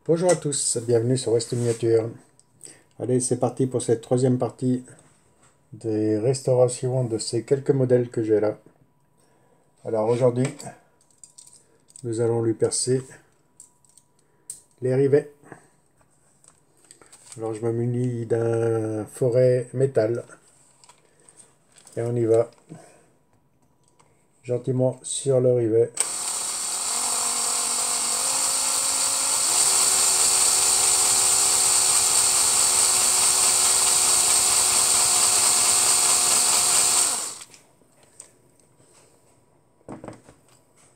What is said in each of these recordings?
Bonjour à tous, bienvenue sur West Miniature. Allez, c'est parti pour cette troisième partie des restaurations de ces quelques modèles que j'ai là. Alors aujourd'hui, nous allons lui percer les rivets. Alors je me munis d'un forêt métal et on y va gentiment sur le rivet.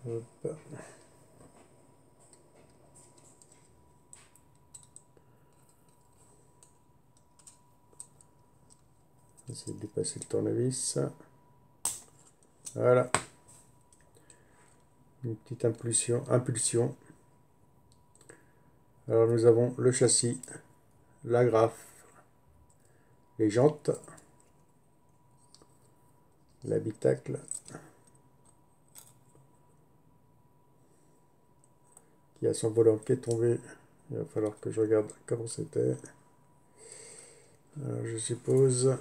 Hop. Essayer de dépasser le tournevis. Voilà. Une petite impulsion. Alors nous avons le châssis, l'agrafe, les jantes, l'habitacle, qui a son volant qui est tombé. Il va falloir que je regarde comment c'était. Alors, je suppose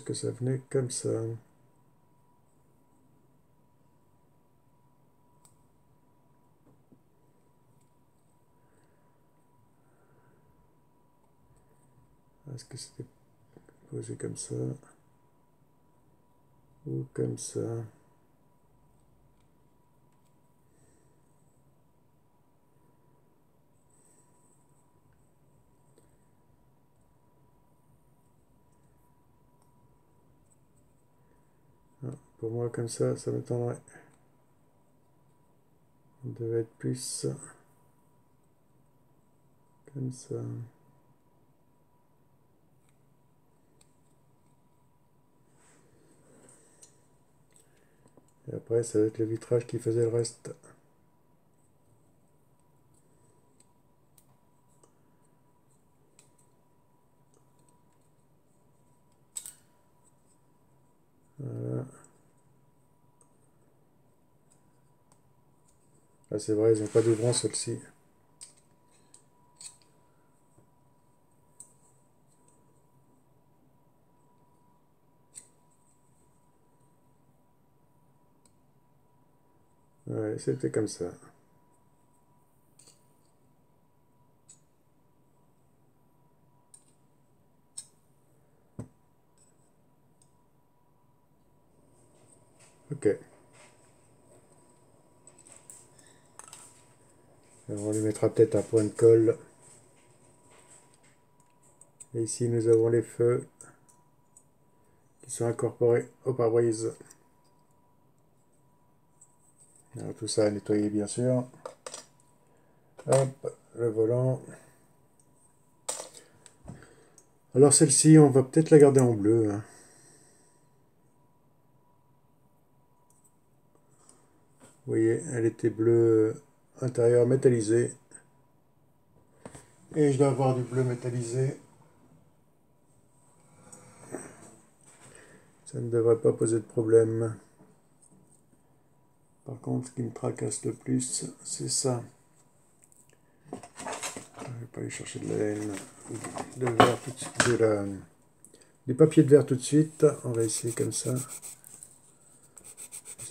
que ça venait comme ça. Est-ce que c'était posé comme ça ou comme ça? Ah, pour moi, comme ça m'étonnerait. On devait être plus comme ça. Et après, ça va être le vitrage qui faisait le reste. Voilà. Ah, c'est vrai, ils n'ont pas d'ouvrant ceux-ci. Ouais, c'était comme ça. Ok. Alors, on lui mettra peut-être un point de colle. Et ici, nous avons les feux qui sont incorporés au pare-brise. Alors, tout ça à nettoyer, bien sûr. Hop, le volant. Alors celle-ci, on va peut-être la garder en bleu, hein. Vous voyez, elle était bleue intérieur métallisé. Et je dois avoir du bleu métallisé. Ça ne devrait pas poser de problème. Par contre, ce qui me tracasse le plus, c'est ça. Je ne vais pas aller chercher de la laine, de verre tout de suite, du papier de verre tout de suite. On va essayer comme ça.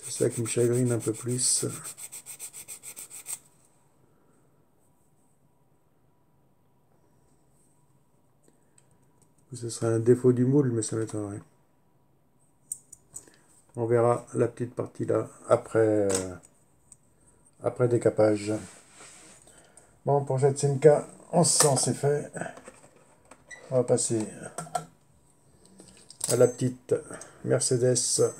C'est ça qui me chagrine un peu plus. Ce serait un défaut du moule, mais ça m'étonnerait. On verra la petite partie là après, après décapage. Bon, pour cette Simca, on se sent, c'est fait. On va passer à la petite Mercedes.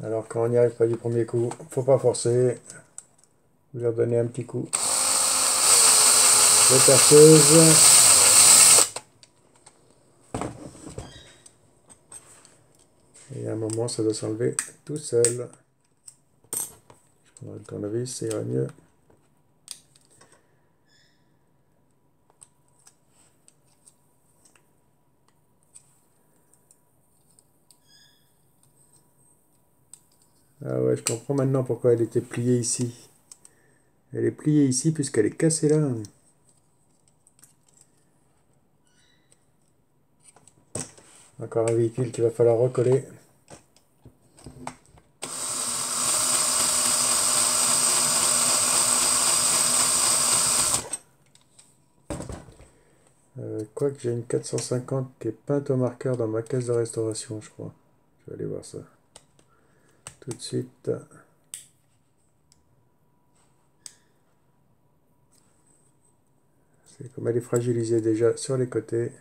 Alors quand on n'y arrive pas du premier coup, faut pas forcer. Vous leur donnez un petit coup de perceuse. Et à un moment, ça doit s'enlever tout seul. Je prendrai le tournevis, ça ira mieux. Ah ouais, je comprends maintenant pourquoi elle était pliée ici. Elle est pliée ici puisqu'elle est cassée là. Encore un véhicule qu'il va falloir recoller. Quoique j'ai une 450 qui est peinte au marqueur dans ma caisse de restauration, je crois. Je vais aller voir ça tout de suite. C'est comme elle est fragilisée déjà sur les côtés.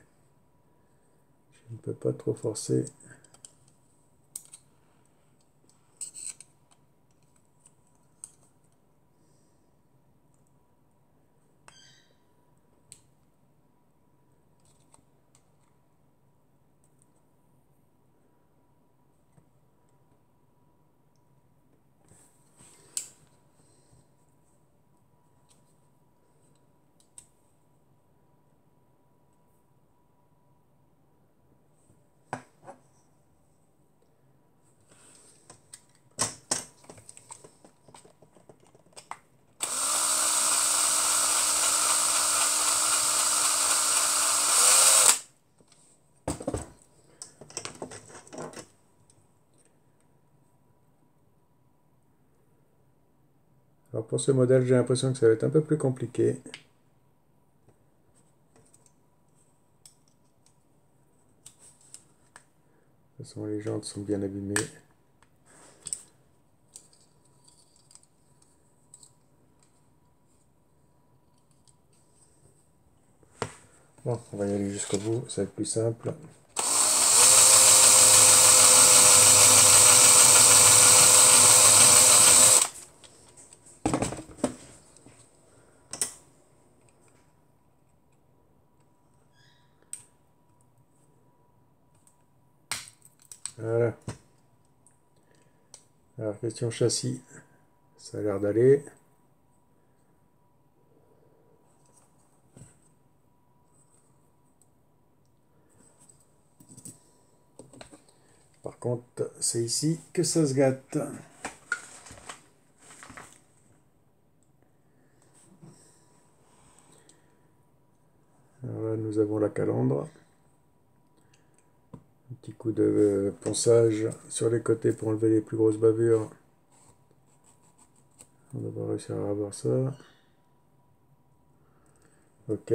Je ne peux pas trop forcer. Alors pour ce modèle, j'ai l'impression que ça va être un peu plus compliqué. De toute façon, les jantes sont bien abîmées. Bon, on va y aller jusqu'au bout, ça va être plus simple. Voilà. Alors, question châssis, ça a l'air d'aller. Par contre, c'est ici que ça se gâte. Alors là, nous avons la calandre. Un petit coup de ponçage sur les côtés pour enlever les plus grosses bavures. On devrait réussir à avoir ça. Ok.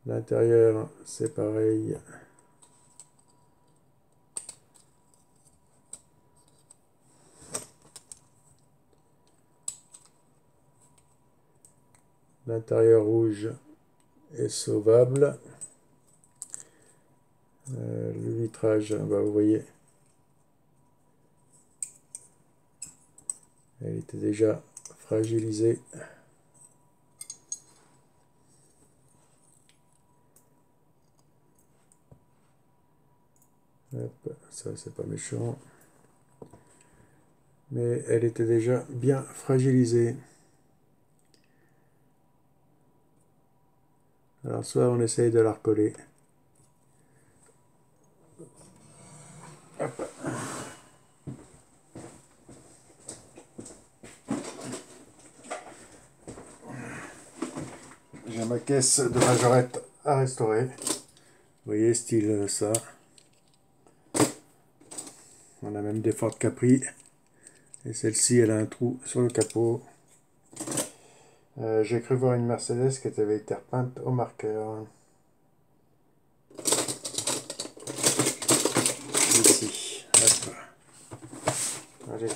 L'intérieur, c'est pareil. L'intérieur rouge est sauvable. Le vitrage, bah, vous voyez, elle était déjà fragilisée. Hop, ça c'est pas méchant. Mais elle était déjà bien fragilisée. Alors soit on essaye de la recoller. Hop. J'ai ma caisse de majorette à restaurer. Vous voyez, style ça. On a même des Ford Capri. Et celle-ci, elle a un trou sur le capot. J'ai cru voir une Mercedes qui avait été repeinte au marqueur. Ici. Hop. Allez.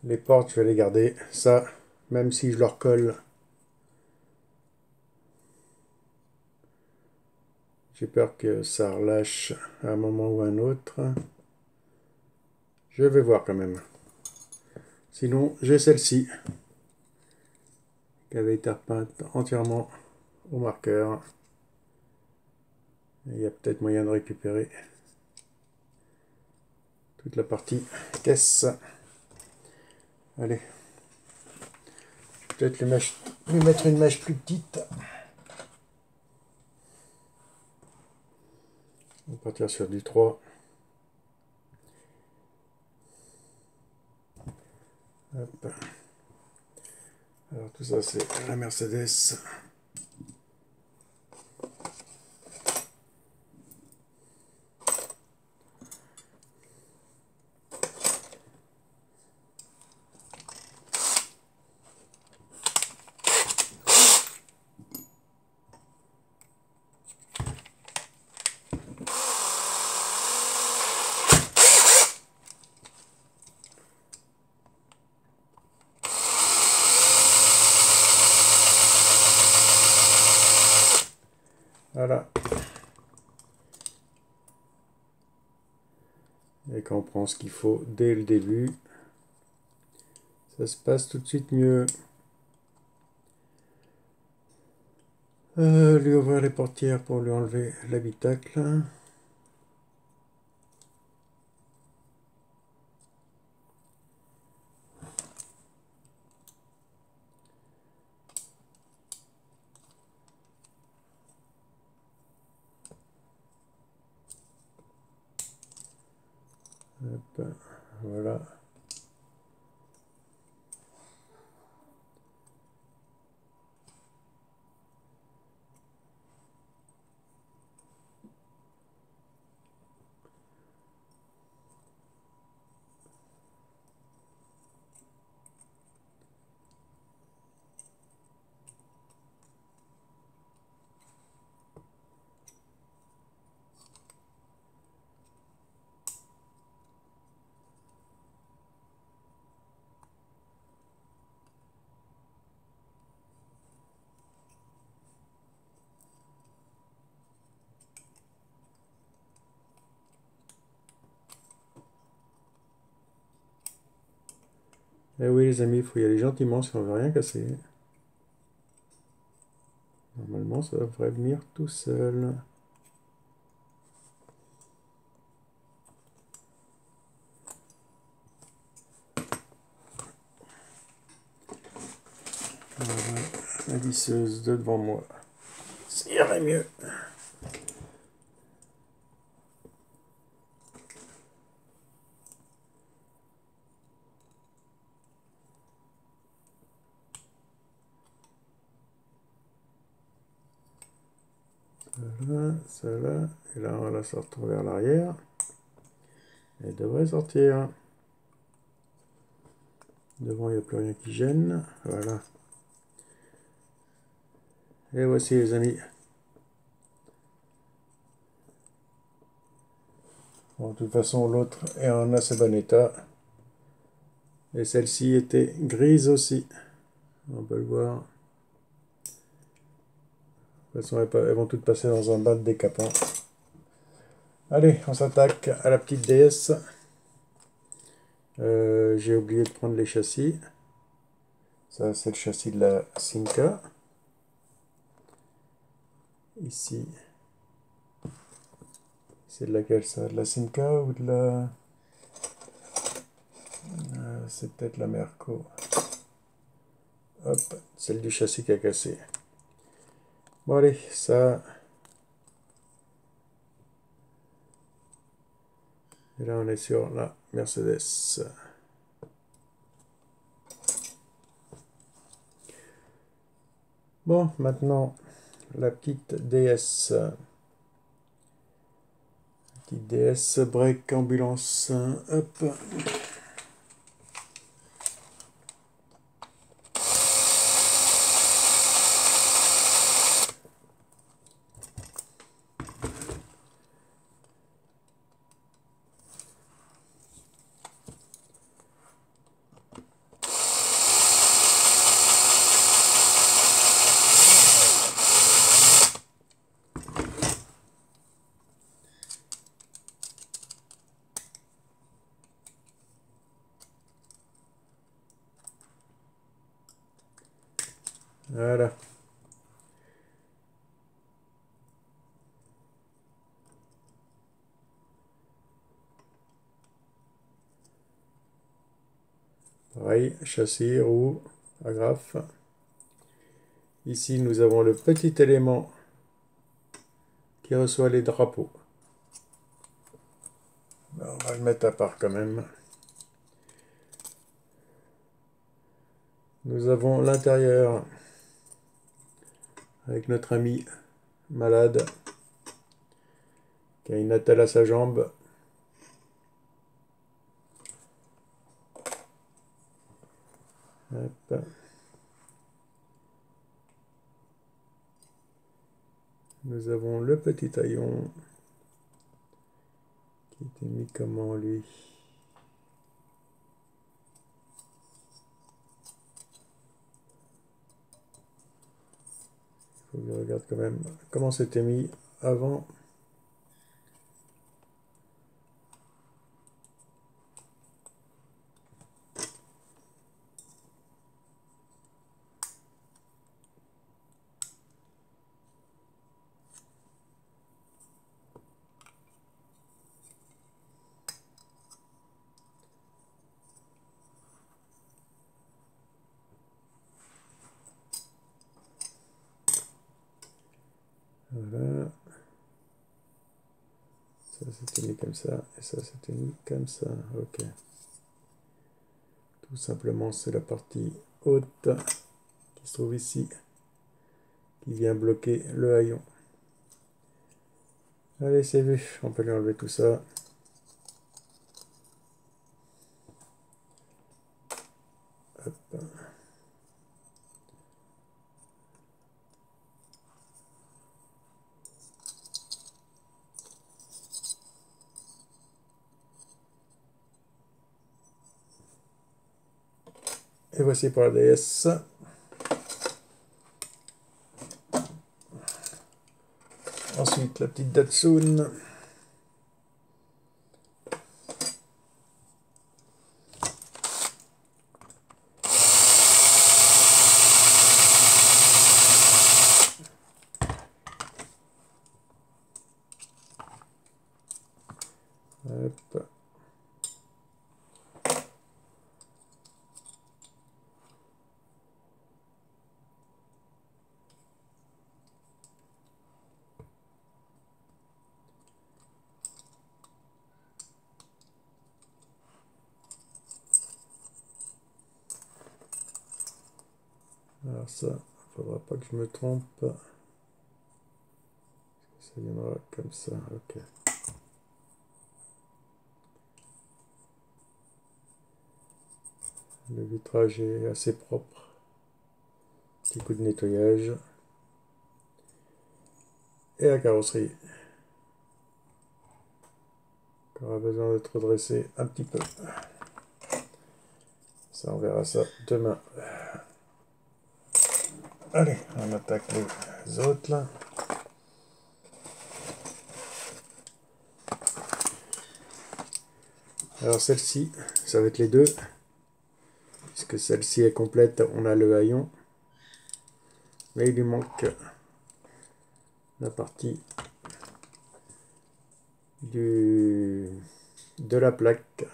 Les portes, je vais les garder. Ça, même si je leur colle, j'ai peur que ça relâche à un moment ou à un autre. Je vais voir quand même. Sinon, j'ai celle-ci, qui avait été repeinte entièrement au marqueur. Il y a peut-être moyen de récupérer toute la partie caisse. Allez. Peut-être lui mettre une mèche plus petite. On va partir sur du 3. Hop. Alors tout ça c'est la Mercedes. Voilà. Et quand on prend ce qu'il faut dès le début, ça se passe tout de suite mieux. Lui ouvrir les portières pour lui enlever l'habitacle. Hop, voilà. Eh oui les amis, il faut y aller gentiment si on veut rien casser. Normalement ça devrait venir tout seul. Voilà, la visseuse de devant moi. Ça irait mieux. Voilà, celle-là. Et là, on va la sortir vers l'arrière. Elle devrait sortir. Devant, il n'y a plus rien qui gêne. Voilà. Et voici les amis. Bon, de toute façon, l'autre est en assez bon état. Et celle-ci était grise aussi. On peut le voir. De toute façon, elles vont toutes passer dans un bain de décapant. Allez, on s'attaque à la petite DS. J'ai oublié de prendre les châssis. Ça, c'est le châssis de la Simca. Ici. C'est de laquelle ça? De la Simca ou de la... c'est peut-être la Merco. Hop, celle du châssis qui a cassé. Bon allez, ça... Et là on est sur la Mercedes. Bon, maintenant la petite DS. Petite DS break ambulance. Hop. Voilà. Pareil, châssis, roue, agrafe. Ici, nous avons le petit élément qui reçoit les drapeaux. On va le mettre à part quand même. Nous avons l'intérieur avec notre ami malade qui a une attelle à sa jambe. Hop. Nous avons le petit taillon qui était mis comment lui? Il faut que je regarde quand même comment c'était mis avant. Voilà. Ça c'était mis comme ça et ça c'était mis comme ça. Ok. Tout simplement c'est la partie haute qui se trouve ici qui vient bloquer le haillon. Allez, c'est vu, on peut lui enlever tout ça. Hop. Et voici pour la DS. Ensuite, la petite Datsun. Hop. Alors ça, il ne faudra pas que je me trompe. Ça viendra comme ça, ok. Le vitrage est assez propre. Petit coup de nettoyage. Et la carrosserie. Qui aura besoin d'être redressée un petit peu. Ça, on verra ça demain. Allez, on attaque les autres là. Alors celle-ci, ça va être les deux. Puisque celle-ci est complète, on a le haillon. Mais il lui manque la partie de la plaque.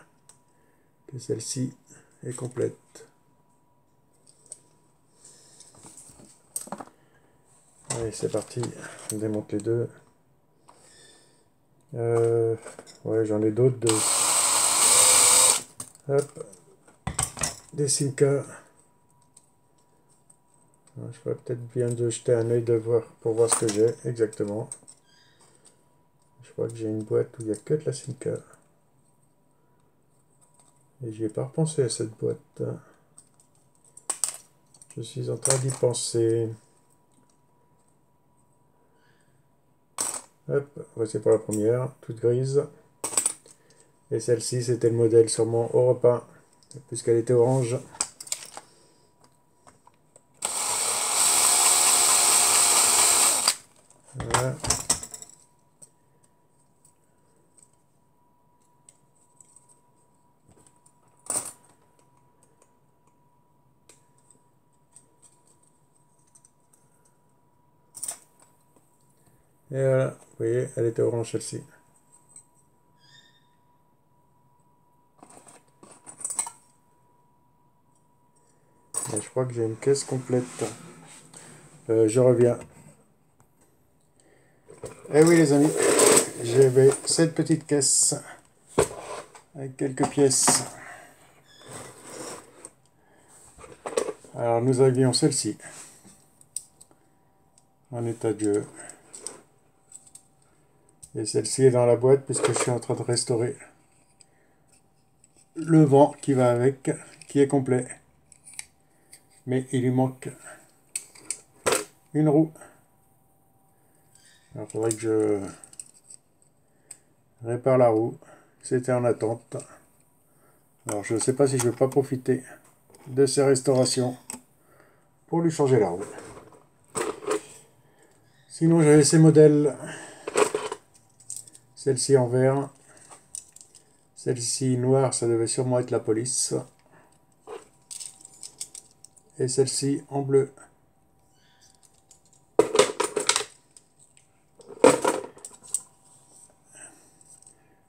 Que celle-ci est complète. Allez, c'est parti. On démonte les deux. Ouais, j'en ai d'autres. Hop. Des Simca. Je ferais peut-être bien de jeter un œil pour voir ce que j'ai exactement. Je crois que j'ai une boîte où il n'y a que de la Simca. Et j'y ai pas repensé à cette boîte. Je suis en train d'y penser. Hop, voici pour la première, toute grise. Et celle-ci, c'était le modèle sûrement européen, puisqu'elle était orange. Voilà. Et voilà, vous voyez, elle était orange celle-ci. Je crois que j'ai une caisse complète. Je reviens. Eh oui les amis, j'avais cette petite caisse avec quelques pièces. Alors nous avions celle-ci en état de jeu. Et celle-ci est dans la boîte puisque je suis en train de restaurer le vent qui va avec, qui est complet. Mais il lui manque une roue. Alors il faudrait que je répare la roue. C'était en attente. Alors je ne sais pas si je ne vais pas profiter de ces restaurations pour lui changer la roue. Sinon j'avais ces modèles. Celle-ci en vert. Celle-ci noire, ça devait sûrement être la police. Et celle-ci en bleu.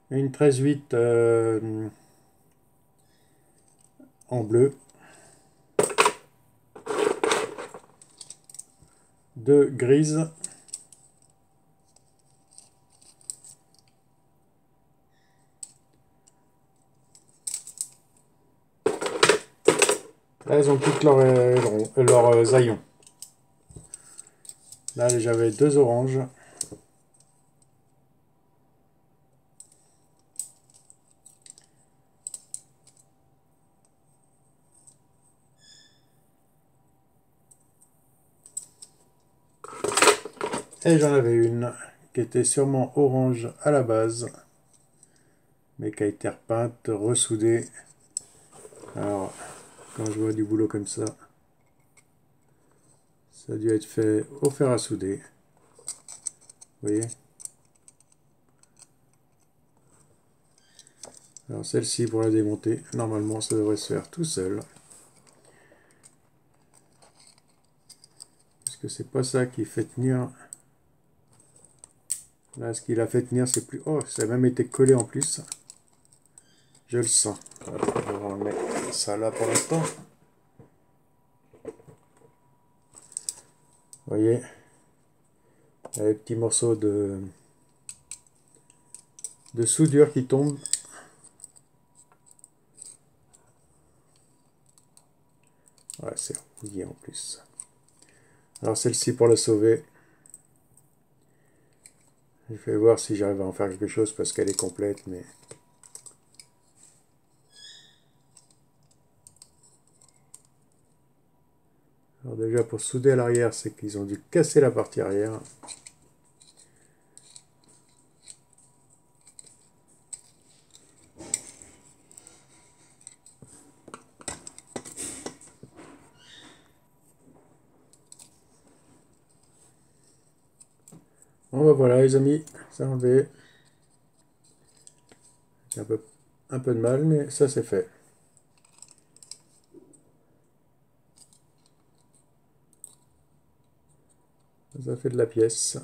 Une 13-8 en bleu. Deux grises. Là, elles ont toutes leurs haillons. Là, j'avais deux oranges. Et j'en avais une qui était sûrement orange à la base, mais qui a été repeinte, ressoudée. Alors, quand je vois du boulot comme ça, ça a dû être fait au fer à souder. Vous voyez? Alors celle-ci, pour la démonter, normalement ça devrait se faire tout seul. Parce que c'est pas ça qui fait tenir. Là, ce qui l'a fait tenir, c'est plus... Oh, ça a même été collé en plus. Je le sens. On va mettre ça là pour l'instant. Vous voyez, il y a des petits morceaux de soudure qui tombent. Ouais, c'est rouillé en plus. Alors celle-ci, pour la sauver, je vais voir si j'arrive à en faire quelque chose parce qu'elle est complète, mais... Alors déjà, pour souder à l'arrière, c'est qu'ils ont dû casser la partie arrière. Bon ben voilà les amis, ça enlevé. J'ai un peu de mal, mais ça c'est fait. Ça fait de la pièce.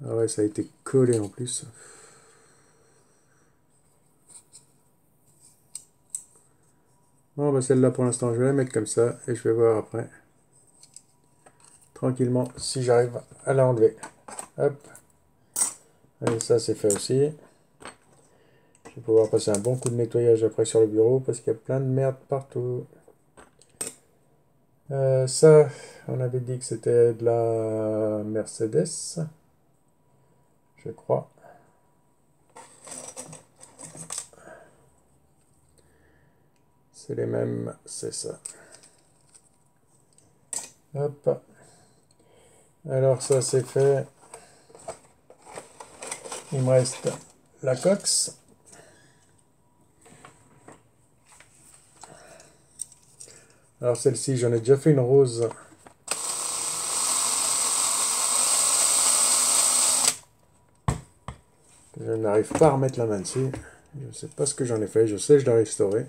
Ah ouais, ça a été collé en plus. Bon bah celle-là pour l'instant je vais la mettre comme ça et je vais voir après. Tranquillement si j'arrive à la enlever. Hop. Et ça c'est fait aussi. Je vais pouvoir passer un bon coup de nettoyage après sur le bureau parce qu'il y a plein de merde partout. Ça, on avait dit que c'était de la Mercedes, je crois. C'est les mêmes, c'est ça. Hop. Alors ça c'est fait. Il me reste la cox. Alors celle-ci, j'en ai déjà fait une rose. Je n'arrive pas à remettre la main dessus. Je ne sais pas ce que j'en ai fait. Je sais que je l'ai restauré.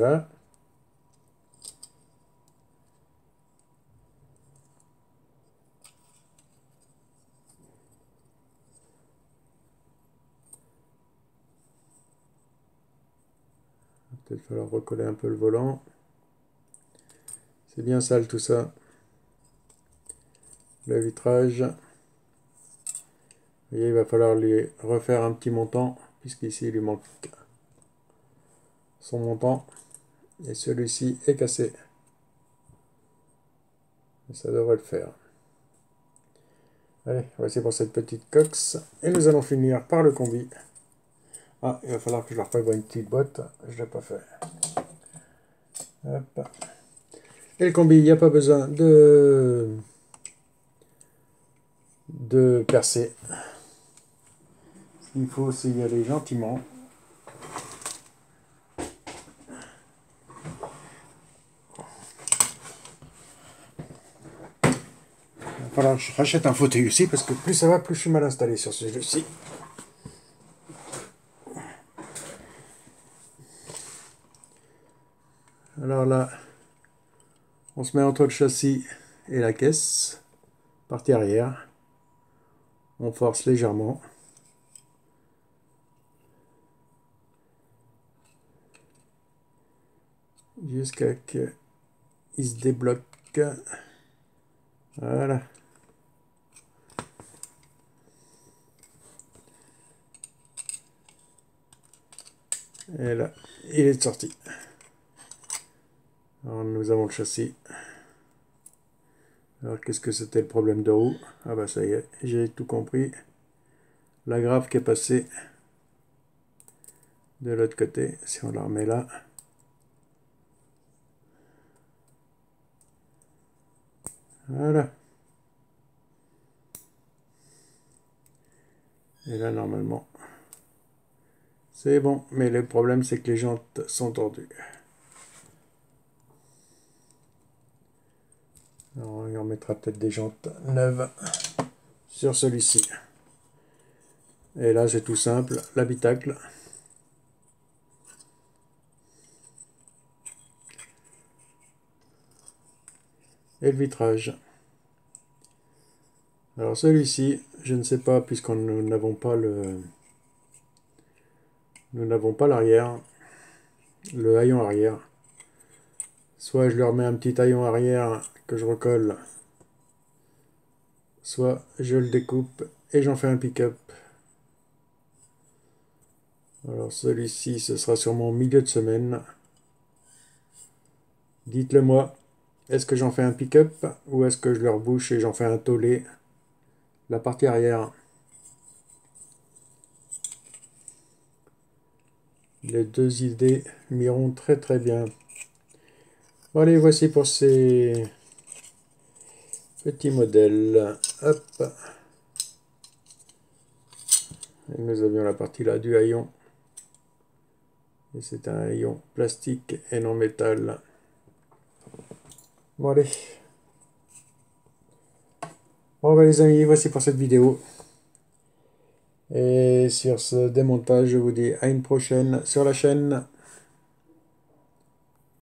Voilà. Il va peut-être falloir recoller un peu le volant. C'est bien sale tout ça. Le vitrage. Vous voyez, il va falloir lui refaire un petit montant, puisqu'ici il lui manque son montant. Et celui-ci est cassé. Et ça devrait le faire. Allez, voici pour cette petite cox. Et nous allons finir par le combi. Ah, il va falloir que je leur prévoie une petite boîte. Je ne l'ai pas fait. Hop. Et le combi, il n'y a pas besoin de percer. Il faut aussi y aller gentiment. Il va falloir que je rachète un fauteuil aussi, parce que plus ça va, plus je suis mal installé sur celui-ci. Alors là, on se met entre le châssis et la caisse, partie arrière. On force légèrement. Jusqu'à ce qu'il se débloque. Voilà. Et là, il est sorti. Alors, nous avons le châssis. Alors, qu'est-ce que c'était le problème de roue? Ah bah ça y est, j'ai tout compris. La grave qui est passée de l'autre côté, si on la remet là. Voilà. Et là, normalement, c'est bon. Mais le problème, c'est que les jantes sont tordues. Alors, on remettra peut-être des jantes neuves sur celui-ci. Et là, c'est tout simple, l'habitacle. Et le vitrage. Alors celui-ci, je ne sais pas, puisqu'on nous n'avons pas l'arrière, le haillon arrière. Soit je lui remets un petit haillon arrière que je recolle, soit je le découpe et j'en fais un pick-up. Alors celui-ci, ce sera sûrement au milieu de semaine. Dites-le moi, est-ce que j'en fais un pick-up ou est-ce que je le rebouche et j'en fais un tollé, la partie arrière. Les deux idées m'iront très très bien. Bon, allez, voici pour ces petits modèles. Hop. Et nous avions la partie là du haillon. Et c'est un haillon plastique et non métal. Bon, allez. Bon, bah, les amis, voici pour cette vidéo. Et sur ce démontage, je vous dis à une prochaine sur la chaîne.